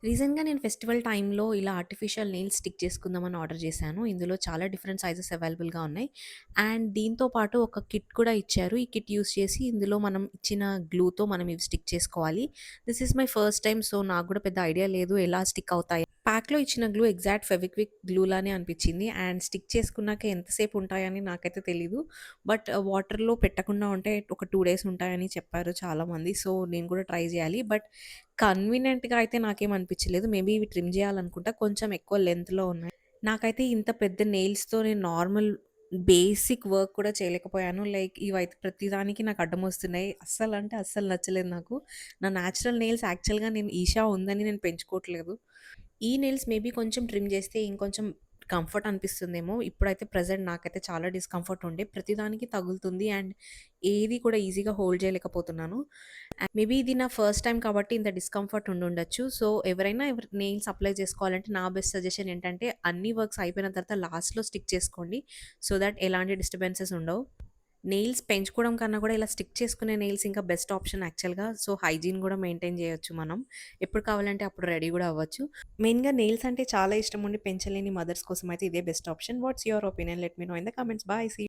రీసెంట్‌గా నేను ఫెస్టివల్ టైమ్‌లో ఇలా ఆర్టిఫిషియల్ నెయిల్స్ స్టిక్ చేసుకుందామని ఆర్డర్ చేశాను. ఇందులో చాలా డిఫరెంట్ సైజెస్ అవైలబుల్‌గా ఉన్నాయి. అండ్ దీంతో పాటు ఒక కిట్ కూడా ఇచ్చారు. ఈ కిట్ యూజ్ చేసి ఇందులో మనం ఇచ్చిన గ్లూతో మనం ఇవి స్టిక్ చేసుకోవాలి. This is my first time. So, నాకు కూడా పెద్ద ఐడియా లేదు ఎలా స్టిక్ అవుతాయి. ప్యాక్‌లో ఇచ్చిన గ్లూ ఎగ్జాక్ట్ ఫెవిక్విక్ గ్లూ లానే అనిపించింది. అండ్ స్టిక్ చేసుకున్నాక ఎంతసేపు ఉంటాయని నాకైతే తెలీదు. బట్ వాటర్‌లో పెట్టకుండా ఉంటే ఒక 2 డేస్ ఉంటాయని చెప్పారు చాలామంది. సో, నేను కూడా ట్రై చేయాలి. బట్ కన్వీనియంట్‌గా అయితే నాకేం అనిపించలేదు. మేబీ ఇవి ట్రిమ్ చేయాలనుకుంటా. కొంచెం ఎక్కువ లెంగ్త్‌లో ఉన్నాయి. నాకైతే ఇంత పెద్ద నెయిల్స్‌తో నేను నార్మల్ బేసిక్ వర్క్ కూడా చేయలేకపోయాను. లైక్ ఇవైతే ప్రతిదానికి నాకు అడ్డమొస్తున్నాయి. అస్సలంటే అస్సలు నచ్చలేదు నాకు. నా న్యాచురల్ నెయిల్స్ యాక్చువల్‌గా నేను ఈషా ఉందని నేను పెంచుకోవట్లేదు. ఈ నెయిల్స్ మేబీ కొంచెం ట్రిమ్ చేస్తే ఇంకొంచెం కంఫర్ట్ అనిపిస్తుందేమో. ఇప్పుడైతే ప్రెజెంట్ నాకైతే చాలా డిస్కంఫర్ట్ ఉండే. ప్రతిదానికి తగులుతుంది అండ్ ఏది కూడా ఈజీగా హోల్డ్ చేయలేకపోతున్నాను. మేబీ ఇది నా ఫస్ట్ టైమ్ కాబట్టి ఇంత డిస్కంఫర్ట్ ఉండుండొచ్చు. సో, ఎవరైనా నెయిల్స్ అప్లై చేసుకోవాలంటే నా బెస్ట్ సజెషన్ ఏంటంటే అన్ని వర్క్స్ అయిపోయిన తర్వాత లాస్ట్‌లో స్టిక్ చేసుకోండి. సో థట్ ఎలాంటి డిస్టర్బెన్సెస్ ఉండవు. నెయిల్స్ పెంచుకోవడం కన్నా కూడా ఇలా స్టిక్ చేసుకునే నెయిల్స్ ఇంకా బెస్ట్ ఆప్షన్ యాక్చువల్‌గా. సో, హైజీన్ కూడా మెయింటైన్ చేయొచ్చు మనం. ఎప్పుడు కావాలంటే అప్పుడు రెడీ కూడా అవ్వచ్చు. మెయిన్‌గా నెయిల్స్ అంటే చాలా ఇష్టం ఉండి పెంచలేని మదర్స్ కోసం అయితే ఇదే best option. What's your opinion? Let me know in the comments. Bye. See